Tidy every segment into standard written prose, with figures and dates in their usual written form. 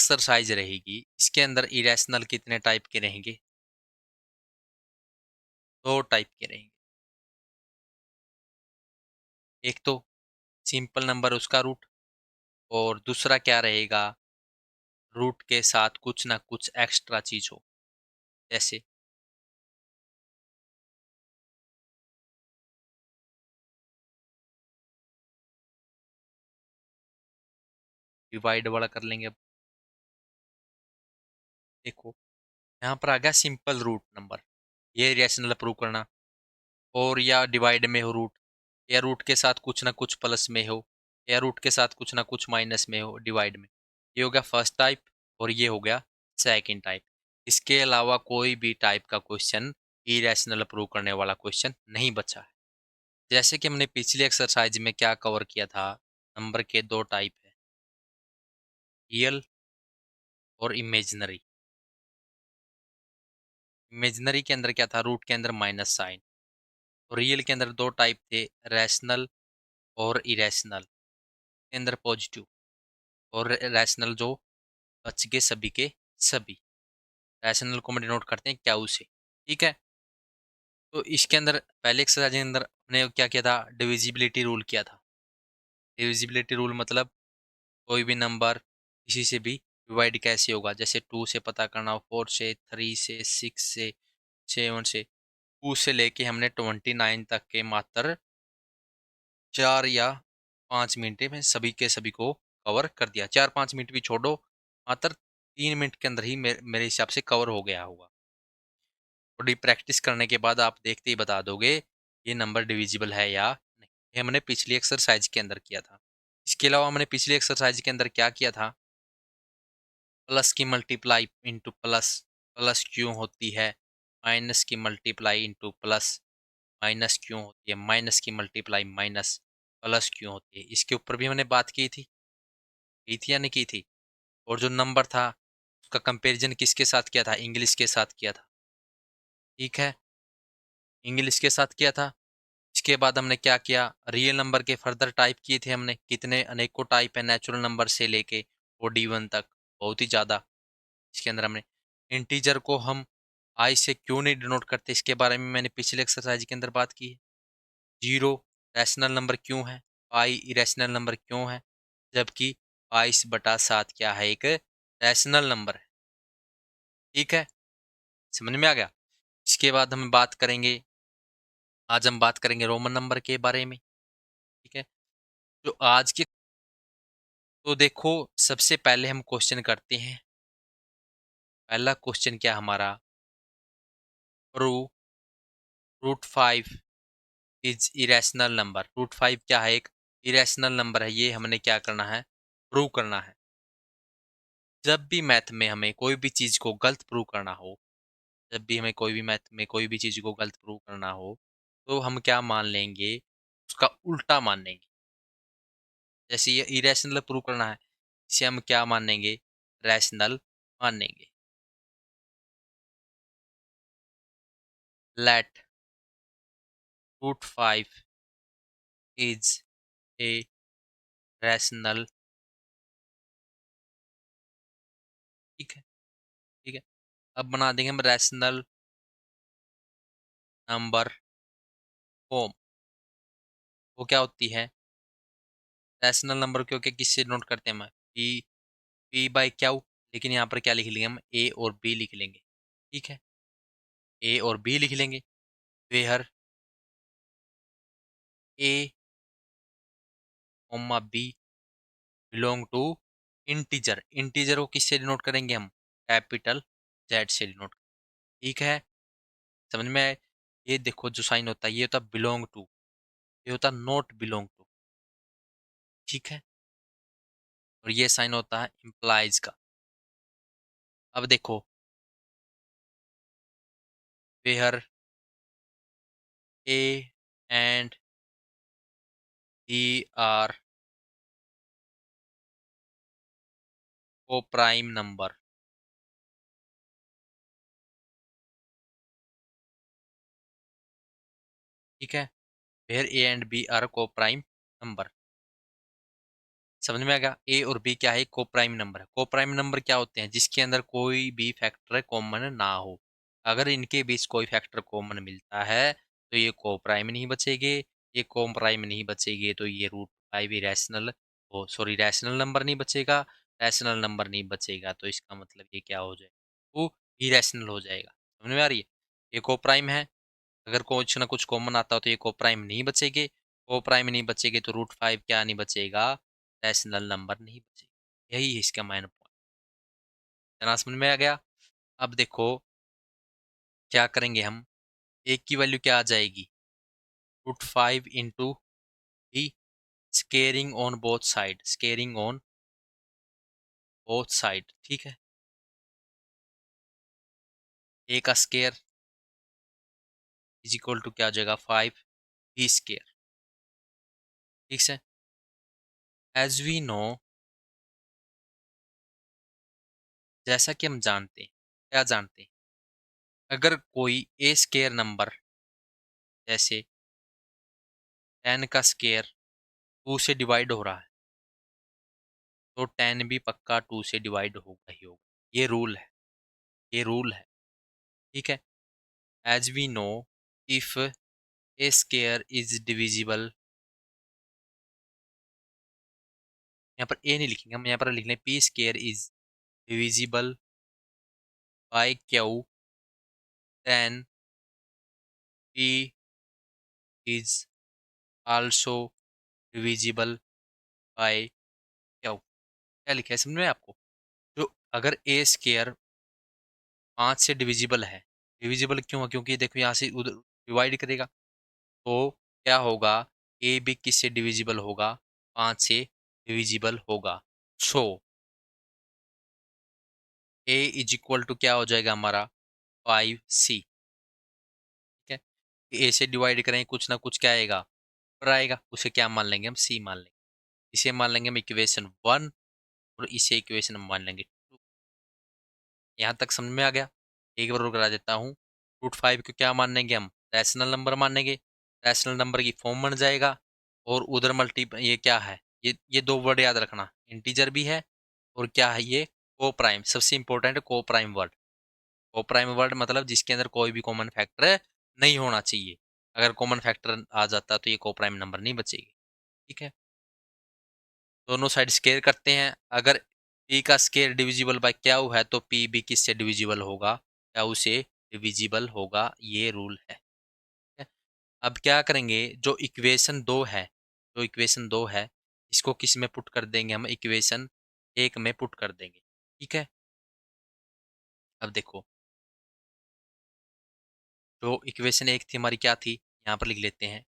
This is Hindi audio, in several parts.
एक्सरसाइज रहेगी, इसके अंदर इरेशनल कितने टाइप के रहेंगे? 2 टाइप के रहेंगे। एक तो सिंपल नंबर उसका रूट, और दूसरा क्या रहेगा, रूट के साथ कुछ ना कुछ एक्स्ट्रा चीज हो। जैसे डिवाइड वाला कर लेंगे। अब देखो, यहाँ पर आ गया सिंपल रूट नंबर, ये रेशनल प्रूव करना। और या डिवाइड में हो रूट, या रूट के साथ कुछ ना कुछ प्लस में हो, या रूट के साथ कुछ ना कुछ माइनस में हो डिवाइड में। ये हो गया फर्स्ट टाइप, और ये हो गया सेकंड टाइप। इसके अलावा कोई भी टाइप का क्वेश्चन इरेशनल प्रूव करने वाला क्वेश्चन नहीं बचा है। जैसे कि हमने पिछली एक्सरसाइज में क्या कवर किया था, नंबर के 2 टाइप है, रियल और इमेजिनरी। इमेजिनरी के अंदर क्या था, रूट के अंदर माइनस साइन। और रियल के अंदर 2 टाइप थे, रैशनल और इरेशनल, के अंदर पॉजिटिव। और रैशनल जो बच गए सभी के सभी। रैशनल को हम डिनोट करते हैं क्यू से। ठीक है, तो इसके अंदर पहले एक्सरसाइज के अंदर हमने क्या किया था, डिविजिबिलिटी रूल किया था। डिविजिबिलिटी रूल मतलब कोई भी नंबर किसी से भी डिवाइड कैसे होगा। जैसे 2 से पता करना हो, 4 से, 3 से, 6 से, 7 से, 2 से लेके हमने 29 तक के मात्र 4 या 5 मिनट में सभी के सभी को कवर कर दिया। 4-5 मिनट भी छोड़ो, मात्र 3 मिनट के अंदर ही मेरे हिसाब से कवर हो गया होगा। थोड़ी प्रैक्टिस करने के बाद आप देखते ही बता दोगे ये नंबर डिविजिबल है या नहीं। ये हमने पिछली एक्सरसाइज के अंदर किया था। इसके अलावा हमने पिछली एक्सरसाइज के अंदर क्या किया था, प्लस की मल्टीप्लाई इंटू प्लस, प्लस क्यों होती है, माइनस की मल्टीप्लाई इंटू प्लस, माइनस क्यों होती है, माइनस की मल्टीप्लाई माइनस, प्लस क्यों होती है। इसके ऊपर भी हमने बात की थी या नहीं की थी। और जो नंबर था उसका कंपैरिजन किसके साथ किया था, इंग्लिश के साथ किया था। ठीक है, इंग्लिश के साथ किया था। इसके बाद हमने क्या किया, रियल नंबर के फर्दर टाइप किए थे हमने। कितने अनेकों टाइप है नेचुरल नंबर से लेके OD1 तक, बहुत ही ज़्यादा। इसके अंदर हमने इंटीजर को हम आई से क्यों नहीं डिनोट करते, इसके बारे में मैंने पिछले एक्सरसाइज के अंदर बात की है। 0 रैशनल नंबर क्यों है, आई इरेशनल नंबर क्यों है, जबकि 22/7 क्या है, एक रैशनल नंबर है। ठीक है, समझ में आ गया। इसके बाद हम बात करेंगे, आज हम बात करेंगे रोमन नंबर के बारे में। ठीक है, जो आज के, तो देखो सबसे पहले हम क्वेश्चन करते हैं। पहला क्वेश्चन क्या हमारा, प्रूव √5 इज इरेशनल नंबर। √5 क्या है, एक इरेशनल नंबर है। ये हमने क्या करना है, प्रूव करना है। जब भी मैथ में हमें कोई भी चीज़ को गलत प्रूव करना हो, जब भी हमें कोई भी मैथ में कोई भी चीज़ को गलत प्रूव करना हो, तो हम क्या मान लेंगे, उसका उल्टा मान लेंगे। जैसे ये इरेशनल प्रूव करना है, इसे हम क्या मानेंगे, रैशनल मानेंगे। Let √5 is a rational. ठीक है, ठीक है। अब बना देंगे हम रैशनल नंबर फॉर्म। वो क्या होती है, रैशनल नंबर क्योंकि किससे नोट करते हैं हम, P/Q। लेकिन यहाँ पर क्या लिख लेंगे हम, A और B लिख लेंगे। ठीक है, A और B लिख लेंगे। Where A, B belong to integer. Integer को किससे डिनोट करेंगे हम, कैपिटल Z से डिनोट। ठीक है, समझ में आए। ये देखो जो साइन होता है ये होता है बिलोंग टू, ये होता है नॉट बिलोंग टू। ठीक है, और ये साइन होता है इम्प्लाइज का। अब देखो, where A and B are coprime number. ठीक है, where A and B are coprime number. समझ में आ गया। ए और बी क्या है, को प्राइम नंबर है। को प्राइम नंबर क्या होते हैं, जिसके अंदर कोई भी फैक्टर कॉमन ना हो। अगर इनके बीच कोई फैक्टर कॉमन मिलता है तो ये को प्राइम नहीं बचेगे। ये को प्राइम नहीं बचेगे तो ये रूट फाइव इरेशनल, ओ सॉरी रैशनल नंबर नहीं बचेगा। रैशनल नंबर नहीं बचेगा तो इसका मतलब ये क्या हो जाएगा, वो इरेशनल हो जाएगा। समझ में आ रही है। ये को प्राइम है, अगर कुछ ना कुछ कॉमन आता हो तो ये को प्राइम नहीं बचेगी। को प्राइम नहीं बचेगी तो रूट फाइव क्या नहीं बचेगा, रैशनल नंबर नहीं बचेगा। यही है इसका माइनर पॉइंट। जना समझ में आ गया। अब देखो क्या करेंगे हम, एक की वैल्यू क्या आ जाएगी, रूट फाइव इंटू ही, squaring on both side, squaring on both side, ठीक है। ए का स्केयर इज इक्वल टू क्या हो जाएगा, फाइव बी स्केयर, ठीक है। एज वी नो, जैसा कि हम जानते हैं, क्या जानते हैं, अगर कोई ए स्केयर नंबर जैसे 10 का स्केयर 2 से डिवाइड हो रहा है तो 10 भी पक्का 2 से डिवाइड होगा ही होगा। ये रूल है, ये रूल है, ठीक है। As we know, if a square is divisible, यहाँ पर ए नहीं लिखेंगे हम, यहाँ पर लिख लें P square is divisible by Q, then P is also divisible by Q. क्या लिखा है समझ में आपको, जो अगर ए स्केयर 5 से डिविजिबल है, डिविजिबल क्यों है, क्योंकि देखो यहाँ से उधर डिवाइड करेगा, तो क्या होगा, ए भी किससे डिविजिबल होगा, 5 से डिविजिबल होगा। सो ए इज इक्वल टू क्या हो जाएगा हमारा, 5c, ठीक है। ए से डिवाइड करें कुछ ना कुछ क्या आएगा, पर आएगा, उसे क्या मान लेंगे हम, सी मान लेंगे। इसे मान लेंगे हम इक्वेशन 1 और इसे इक्वेशन मान लेंगे 2। यहाँ तक समझ में आ गया। एक बार और करा देता हूँ। रूट फाइव को क्या मानेंगे हम, रैशनल नंबर मानेंगे। रैशनल नंबर की फॉर्म बन जाएगा, और उधर मल्टी ये क्या है, ये दो वर्ड याद रखना, इंटीजर भी है और क्या है ये, को प्राइम। सबसे इंपॉर्टेंट को प्राइम वर्ड। को प्राइम वर्ड मतलब जिसके अंदर कोई भी कॉमन फैक्टर नहीं होना चाहिए। अगर कॉमन फैक्टर आ जाता तो ये को प्राइम नंबर नहीं बचेगी, ठीक है। दोनों साइड स्केयर करते हैं। अगर पी का स्केयर डिविजिबल बाय क्यू है तो पी भी किससे डिविजिबल होगा, क्यू से डिविजिबल होगा। ये रूल है, ठीक है? अब क्या करेंगे, जो इक्वेशन दो है, जो इक्वेशन दो है इसको किस में पुट कर देंगे हम, इक्वेशन एक में पुट कर देंगे, ठीक है। अब देखो, जो इक्वेशन एक थी हमारी क्या थी, यहाँ पर लिख लेते हैं,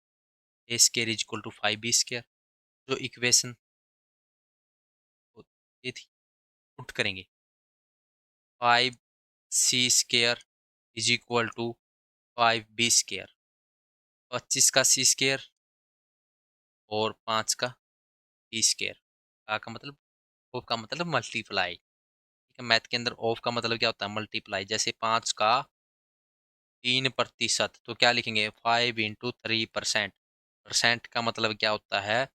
A square is equal to five B square. जो इक्वेशन ये थी, पुट करेंगे, five C square is equal to five B square. 25 का सी स्केयर और 5 का डी स्केयर। का मतलब, ऑफ का मतलब मल्टीप्लाई, ठीक है। मैथ के अंदर ऑफ का मतलब क्या होता है, मल्टीप्लाई। जैसे 5 का 3%, तो क्या लिखेंगे, 5 × 3%। परसेंट का मतलब क्या होता है,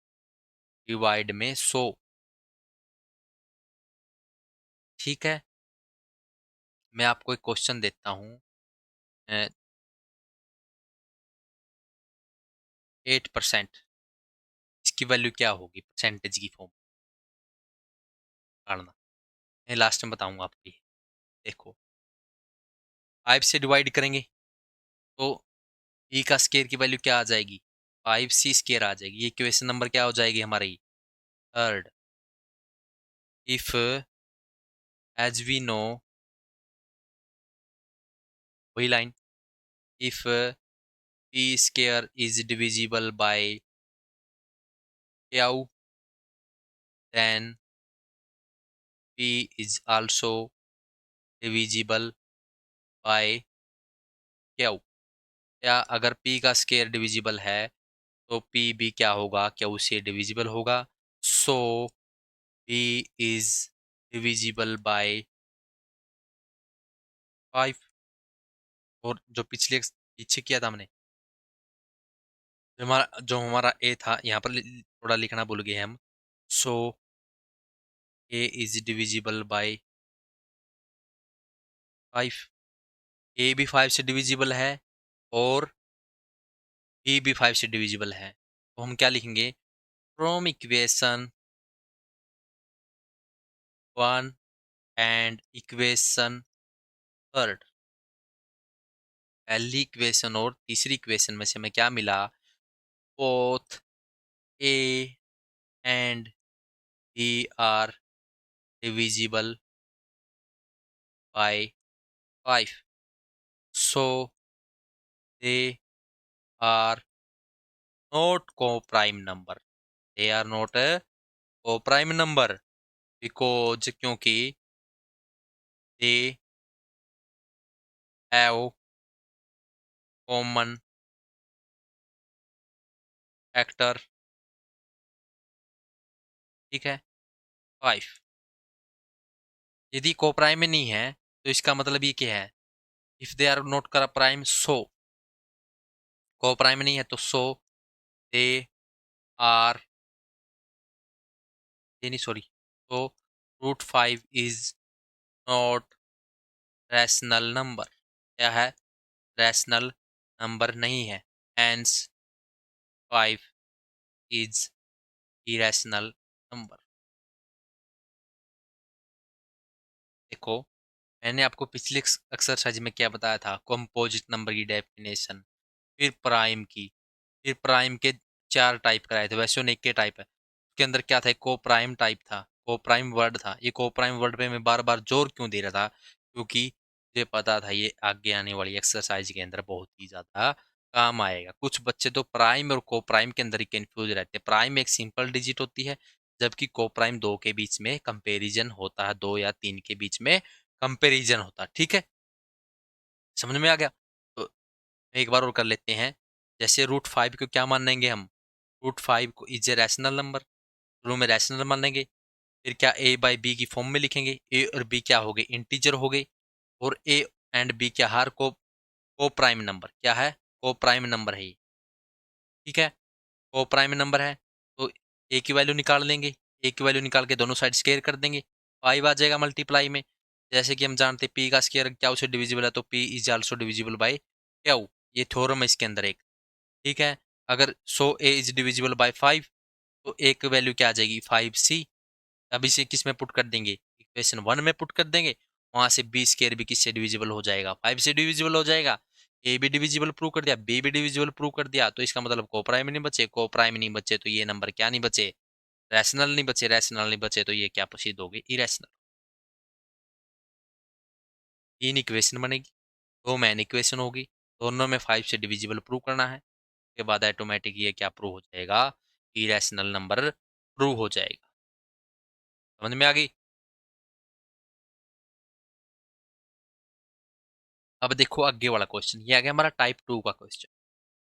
डिवाइड में 100, ठीक है। मैं आपको एक क्वेश्चन देता हूँ, 8%, इसकी वैल्यू क्या होगी परसेंटेज की फॉर्म काटना। मैं लास्ट में बताऊंगा आपको ये। देखो, 5 से डिवाइड करेंगे तो ई का स्केयर की वैल्यू क्या आ जाएगी, 5c स्केयर आ जाएगी। ये इक्वेशन नंबर क्या हो जाएगी हमारी, third. If as we know, वही line, if p square is divisible by Q, then P is also divisible by q. या अगर पी का स्केयर डिविजिबल है तो पी भी क्या होगा, क्यू से डिविजिबल होगा। सो पी इज डिविजिबल बाय 5। और जो पिछले पीछे किया था हमने, जो हमारा ए था, यहाँ पर थोड़ा लिखना भूल गए हम। सो ए इज डिविजिबल बाय 5। ए भी 5 से डिविजिबल है और बी भी 5 से डिविजिबल है, तो हम क्या लिखेंगे? From equation 1 and equation third, पहली इक्वेशन और तीसरी इक्वेशन में से हमें क्या मिला? Both A and B are divisible by 5, so they are not coprime number. They are not coprime number because, क्योंकि दे हैव कॉमन फैक्टर, ठीक है, 5। यदि को-प्राइम में नहीं है तो इसका मतलब ये क्या है? इफ दे आर नॉट कर प्राइम, सो को-प्राइम नहीं है तो सो दे आर, ये नहीं सॉरी, तो √5 इज नॉट रैशनल नंबर। क्या है? रैशनल नंबर नहीं है, हेंस 5 इज इरेशनल नंबर। देखो, मैंने आपको पिछले एक्सरसाइज में क्या बताया था? कंपोजिट नंबर की डेफिनेशन, फिर प्राइम की, फिर प्राइम के 4 टाइप कराए थे, वैसे एक के टाइप है। उसके अंदर क्या था? को प्राइम टाइप था, को प्राइम वर्ड था। ये को प्राइम वर्ड पे मैं बार बार जोर क्यों दे रहा था? क्योंकि मुझे पता था ये आगे आने वाली एक्सरसाइज के अंदर बहुत ही ज्यादा काम आएगा। कुछ बच्चे तो प्राइम और को प्राइम के अंदर ही कंफ्यूज रहते हैं। प्राइम एक सिंपल डिजिट होती है, जबकि को प्राइम दो के बीच में कंपेरिजन होता है, 2 या 3 के बीच में कंपेरिजन होता है। ठीक है, समझ में आ गया? तो एक बार और कर लेते हैं। जैसे √5 को क्या मानेंगे हम? √5 को इज ए रैशनल नंबर, शुरू में रैशनल मानेंगे। फिर क्या ए बाई बी की फॉर्म में लिखेंगे। ए और बी क्या हो गए? इंटीजर हो गए। और ए एंड बी क्या, हर को प्राइम नंबर क्या है? को प्राइम नंबर है ये, ठीक है, को प्राइम नंबर है। तो ए की वैल्यू निकाल लेंगे, ए की वैल्यू निकाल के दोनों साइड स्केयर कर देंगे, 5 आ जाएगा मल्टीप्लाई में। जैसे कि हम जानते हैं पी का स्केयर क्या से डिविजिबल है, तो P is also divisible bye क्या, ये थ्योरम है इसके अंदर एक, ठीक है। अगर सो ए इज डिविजिबल बाय 5, तो ए की वैल्यू क्या आ जाएगी? 5c। अब इसे किस में पुट कर देंगे? इक्वेशन 1 में पुट कर देंगे। वहां से बी स्केयर भी किससे डिविजिबल हो जाएगा? 5 से डिविजिबल हो जाएगा। ए भी डिविजिबल प्रूव कर दिया, बी भी डिविजिबल प्रूव कर दिया, तो इसका मतलब को प्राइम नहीं बचे। को प्राइम नहीं बचे तो ये नंबर क्या नहीं बचे? रैशनल नहीं बचे। रैशनल नहीं बचे तो ये क्या सिद्ध हो गई? इरेशनल। 3 इक्वेशन बनेगी, 2 मैन इक्वेशन होगी, दोनों में 5 से डिविजिबल प्रूव करना है। उसके बाद ऑटोमेटिक ये क्या प्रूव हो जाएगा? इरेशनल नंबर प्रूव हो जाएगा। समझ में आ गई? अब देखो आगे वाला क्वेश्चन, ये आ गया हमारा टाइप 2 का क्वेश्चन।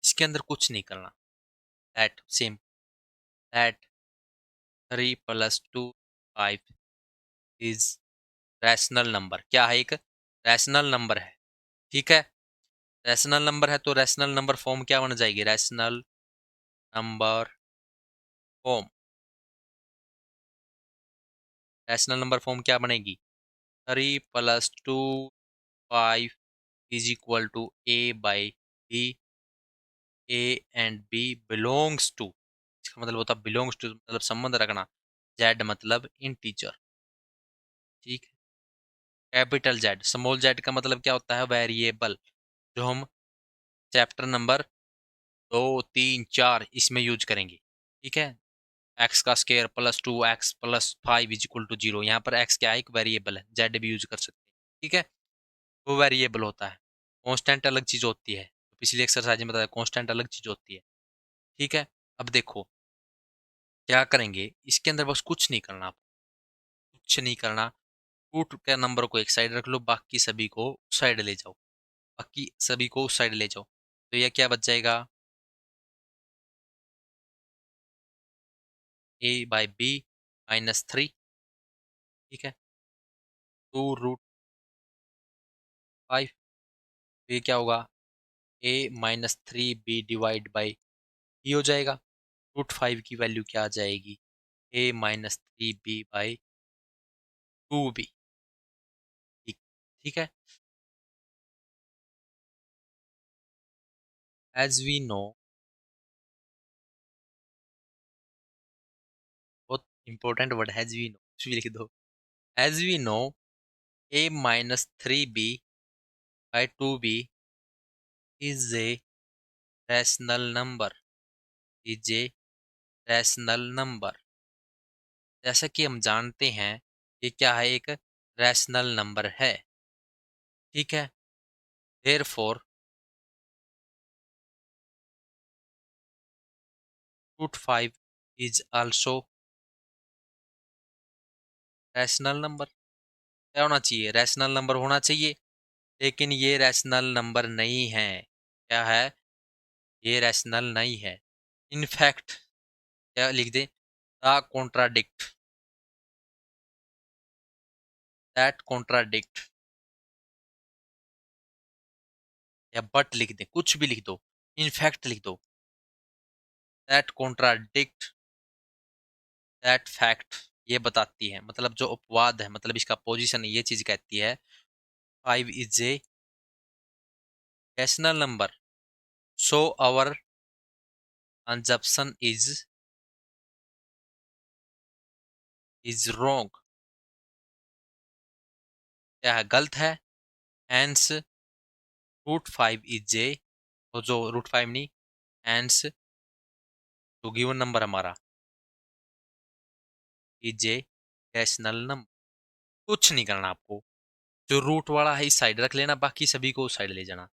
इसके अंदर कुछ नहीं करना। That same, that 3 + 2 5 is rational number. क्या है? एक रैशनल नंबर है, ठीक है। रैशनल नंबर है तो रैशनल नंबर फॉर्म क्या बन जाएगी? Rational number form, rational number form क्या बनेगी? 3 + 2 5 is equal to A by B, A and B belongs to, इसका मतलब होता है बिलोंग्स टू मतलब संबंध रखना, जेड मतलब इंटीजर, ठीक है। कैपिटल जेड, स्मॉल जेड का मतलब क्या होता है? वेरिएबल, जो हम चैप्टर नंबर 2 3 4 इसमें यूज करेंगे, ठीक है। एक्स का स्केयर +2x + 5 = 0, यहाँ पर एक्स क्या है? एक वेरिएबल है, जेड भी यूज कर सकते हैं, ठीक है। वो वेरिएबल होता है। कांस्टेंट अलग चीज होती है, पिछली एक्सरसाइज में बताया कांस्टेंट अलग चीज होती है, ठीक है। अब देखो क्या करेंगे इसके अंदर, बस कुछ नहीं करना, कुछ नहीं करना। रूट के नंबर को एक साइड रख लो, बाकी सभी को उस साइड ले जाओ, बाकी सभी को उस साइड ले जाओ, तो यह क्या बच जाएगा? a/b - 3, ठीक है, 2√5। तो ये क्या होगा? a - 3b/b हो जाएगा। √5 की वैल्यू क्या आ जाएगी? a - 3b/b 2b। ठीक, ठीक है। एज वी नो, बहुत important word, as we know, कुछ भी लिख दो। As we know, a minus 3b by 2b is a rational number, is a rational number. जैसा कि हम जानते हैं ये क्या है, एक रैशनल नंबर है। ठीक है। Therefore root 5 is also rational number. क्या होना चाहिए? रैशनल नंबर होना चाहिए, लेकिन ये रैशनल नंबर नहीं है। क्या है? ये रैशनल नहीं है। इनफैक्ट क्या लिख दे? द कॉन्ट्राडिक्ट, दैट कॉन्ट्राडिक्ट, या बट लिख दे, कुछ भी लिख दो, इनफैक्ट लिख दो। दैट कॉन्ट्राडिक्ट दैट फैक्ट, ये बताती है, मतलब जो अपवाद है, मतलब इसका पोजीशन ये चीज कहती है 5 is a rational number, so our assumption is wrong. क्या है? गलत है। हैंस रूट 5 इज ए, तो जो रूट 5 नहीं, हैंस जो गिवन नंबर हमारा इज ए रैशनल नंबर। कुछ नहीं करना आपको, जो रूट वाला है इस साइड रख लेना, बाकी सभी को उस साइड ले जाना।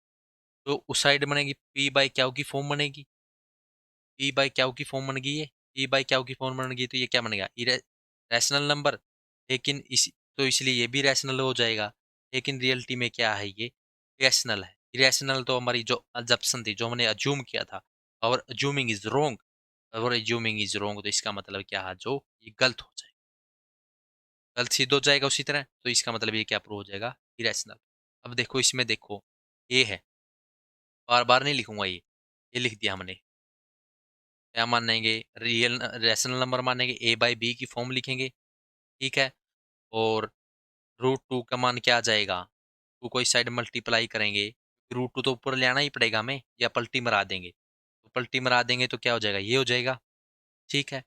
तो उस साइड बनेगी पी बाई क्याउ की फॉर्म बनेगी, पी बाई क्याउ की फॉर्म बन गई है, पी बाई क्याउ की फॉर्म बन गई, तो ये क्या बनेगा? Rational number. लेकिन इस, तो इसलिए ये भी रैशनल हो जाएगा, लेकिन रियलिटी में क्या है? ये रैशनल है। इरेशनल तो हमारी जो अजप्शन थी, जो हमने अज्यूम किया था, और अज्यूमिंग इज रॉन्ग, और अज्यूमिंग इज रॉन्ग, तो इसका मतलब क्या है? जो ये गलत हो जाएगा, गलत सिद्ध हो जाएगा उसी तरह, तो इसका मतलब ये क्या प्रूव हो जाएगा? इरेशनल। अब देखो इसमें, देखो ये है, बार बार नहीं लिखूंगा, ये लिख दिया हमने। क्या मानेंगे? रियल रैशनल नंबर मानेंगे, ए बाई बी की फॉर्म लिखेंगे। ठीक है। और रूट टू का मान क्या आ जाएगा? टू को इस साइड मल्टीप्लाई करेंगे, रूट टू तो ऊपर ले आना ही पड़ेगा हमें, या पलटी मरा देंगे, तो पलटी मरा देंगे तो क्या हो जाएगा? ये हो जाएगा। ठीक है।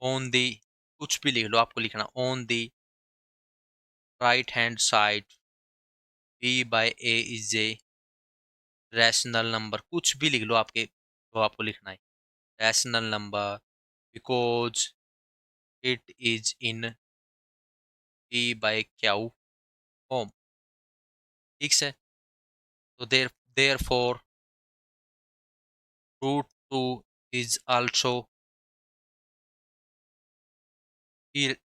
ऑन दी, कुछ भी लिख लो, आपको लिखना on the right hand side B by A is a rational number, कुछ भी लिख लो आपके, तो आपको लिखना है rational number because it is in P by Q form. ठीक है। तो therefore root two is also,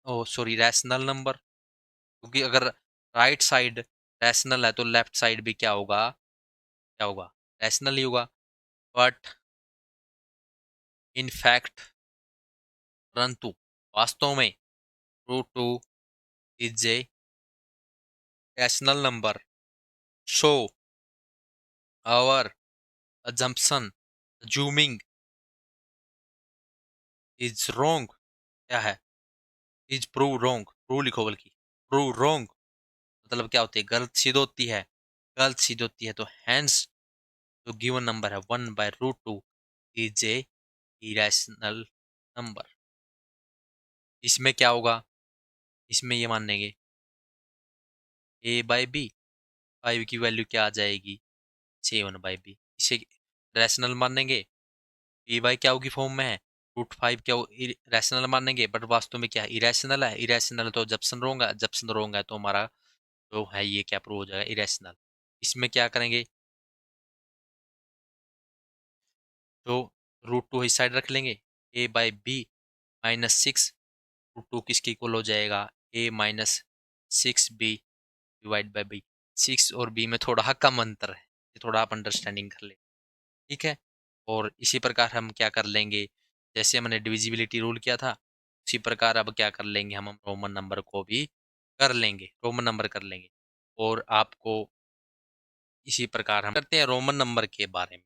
oh sorry, rational number, क्योंकि अगर राइट साइड रैशनल है तो लेफ्ट साइड भी क्या होगा? क्या होगा? रैशनल ही होगा। बट इन फैक्ट, परंतु वास्तव में, root two is a rational number, so our assumption assuming is wrong. क्या है? इज प्रूव रॉन्ग, प्रूव लिखो बल्कि, प्रूव रॉन्ग, मतलब क्या होती है? गलत सिद्ध होती है, गलत सिद्ध होती है, तो हैंस जो गिवन नंबर है 1/√2 इज ए इरेशनल नंबर। इसमें क्या होगा? इसमें ये मानेंगे ए बाई बी, 5 की वैल्यू क्या आ जाएगी? 7/b। इसे रैशनल मानेंगे, पी बाई क्या की फॉर्म में है, रूट 5 क्या रैशनल मानेंगे, बट वास्तव में क्या है? इरेशनल है। इरेशनल तो जब्सन रोंग है, जब्सन रोंग है तो हमारा जो है ये क्या प्रूव हो जाएगा? इरेशनल। इसमें क्या करेंगे? तो रूट टू इस साइड रख लेंगे, a by b minus 6, root two किसके इक्वल हो जाएगा? A minus 6b divide by b. 6 और b में थोड़ा कम अंतर है, ये थोड़ा आप अंडरस्टैंडिंग कर ले। ठीक है। और इसी प्रकार हम क्या कर लेंगे, जैसे हमने डिविजिबिलिटी रूल किया था, उसी प्रकार अब क्या कर लेंगे, हम रोमन नंबर को भी कर लेंगे, रोमन नंबर कर लेंगे। और आपको इसी प्रकार हम करते हैं रोमन नंबर के बारे में।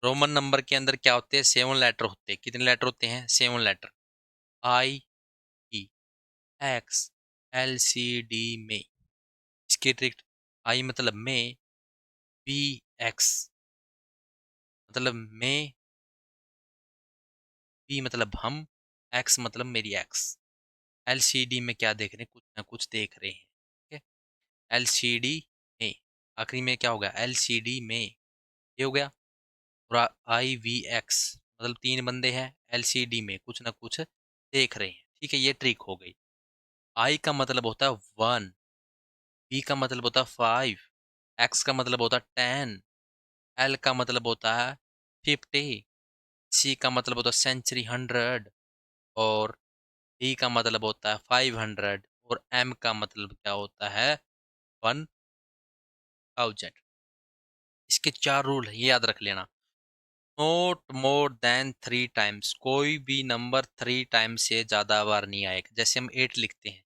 रोमन नंबर के अंदर क्या होते हैं? 7 लेटर होते हैं। कितने लेटर होते हैं? 7 लेटर। आई, ई, एक्स, LCD में। इसकी ट्रिक, आई मतलब में, बी एक्स मतलब में, बी मतलब हम, एक्स मतलब मेरी एक्स। LCD में क्या देख रहे हैं, कुछ ना कुछ देख रहे हैं, ठीक है। LCD में, आखिरी में क्या होगा, LCD में, ये हो गया। और IVX मतलब तीन बंदे हैं LCD में, कुछ ना कुछ देख रहे हैं, ठीक है। ये ट्रिक हो गई। I का मतलब होता है 1, B का मतलब होता है 5, X का मतलब होता है 10, L का मतलब होता है 50, C का मतलब होता है सेंचुरी 100, और D का मतलब होता है 500, और M का मतलब क्या होता है 1000। इसके चार रूल है, ये याद रख लेना। नोट मोर देन 3 टाइम्स, कोई भी नंबर 3 टाइम्स से ज्यादा बार नहीं आएगा। जैसे हम 8 लिखते हैं,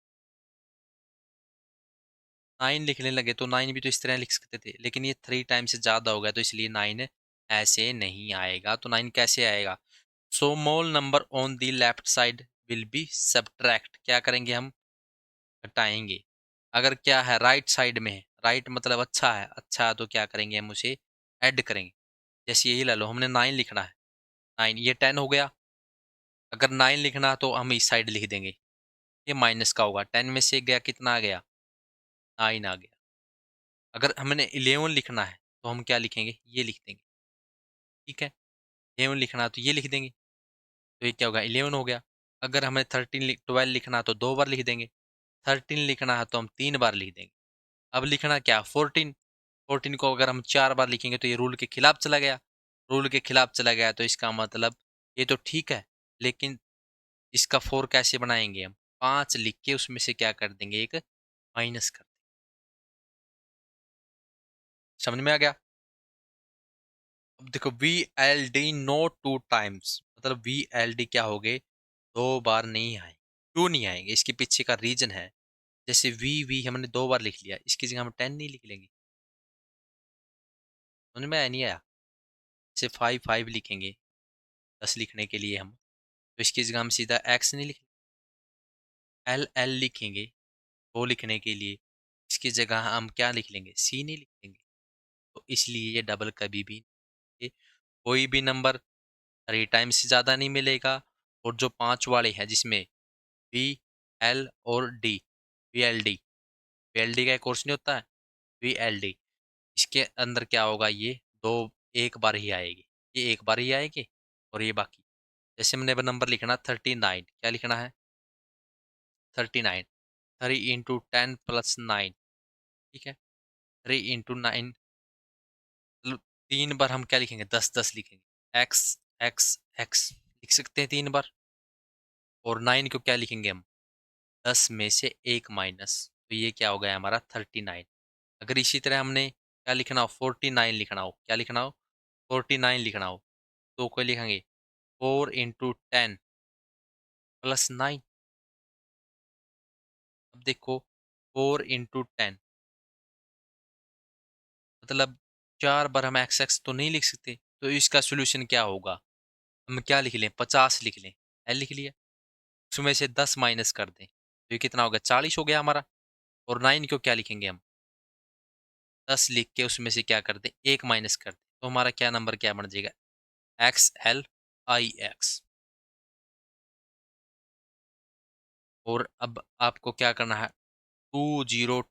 9 लिखने लगे तो 9 भी तो इस तरह लिख सकते थे, लेकिन ये 3 टाइम्स से ज्यादा हो गया तो इसलिए 9 ऐसे नहीं आएगा। तो 9 कैसे आएगा, so small number on the left side will be subtract, क्या करेंगे हम, घटाएंगे। अगर क्या है राइट साइड में है, राइट मतलब अच्छा है, अच्छा है तो क्या करेंगे हम उसे ऐड करेंगे। जैसे यही ले लो, हमने 9 लिखना है, 9 ये 10 हो गया। अगर 9 लिखना तो हम इस साइड लिख देंगे, ये माइनस का होगा, 10 में से गया कितना आ गया, 9 आ गया। अगर हमने 11 लिखना है तो हम क्या लिखेंगे, ये लिख देंगे, ठीक है। 11 लिखना है तो ये लिख देंगे, तो ये क्या होगा, 11 हो गया। अगर हमें 12 लिखना है तो 2 बार लिख देंगे, 13 लिखना है तो हम 3 बार लिख देंगे। अब लिखना क्या, 14, 14 को अगर हम 4 बार लिखेंगे तो ये रूल के खिलाफ चला गया, रूल के खिलाफ चला गया तो इसका मतलब ये तो ठीक है, लेकिन इसका 4 कैसे बनाएंगे हम, 5 लिख के उसमें से क्या कर देंगे, एक माइनस कर देंगे। समझ में आ गया। अब देखो VLD नो 2 टाइम्स, मतलब VLD क्या हो गए, 2 बार नहीं आए। क्यों नहीं आएंगे, इसके पीछे का रीजन है। जैसे वी हमने 2 बार लिख लिया, इसकी जगह हम 10 नहीं लिख लेंगे, समझ में आया नहीं आया। जैसे 5 लिखेंगे 10 लिखने के लिए हम, तो इसकी जगह हम सीधा एक्स नहीं लिखेंगे, एल लिखेंगे 2 लिखने के लिए, इसकी जगह हम क्या लिख लेंगे, सी नहीं लिखेंगे। तो इसलिए ये डबल कभी भी, ये कोई भी नंबर 3 टाइम्स से ज़्यादा नहीं मिलेगा। और जो 5 वाले हैं जिसमें VL और D, VLD, VLD का एक कोर्स नहीं होता है, VLD, इसके अंदर क्या होगा, ये दो एक बार ही आएगी, ये एक बार ही आएगी, और ये बाकी। जैसे हमने नंबर लिखना 39, क्या लिखना है, 39, 3 × 10 + 9, ठीक है। 3 × 9 मतलब 3 बार हम क्या लिखेंगे, 10 लिखेंगे, एक्स एक्स एक्स लिख सकते हैं 3 बार। और 9 को क्या लिखेंगे हम, 10 में से एक माइनस, तो ये क्या हो गया हमारा 39। अगर इसी तरह हमने क्या लिखना हो, 49 लिखना हो, क्या लिखना हो, 49 लिखना हो, तो क्या लिखेंगे, 4 × 10 + 9। अब देखो 4 × 10 मतलब 4 बार हम एक्स एक्स तो नहीं लिख सकते, तो इसका सोल्यूशन क्या होगा, हम क्या लिख लें, 50 लिख लें, एल लिख लिया, उसमें से 10 माइनस कर दें तो ये कितना हो गया, 40 हो गया हमारा। और 9 को क्या लिखेंगे हम, 10 लिख के उसमें से क्या कर दें, एक माइनस कर दें, तो हमारा क्या नंबर क्या बन जाएगा, XLIX। और अब आपको क्या करना है, 20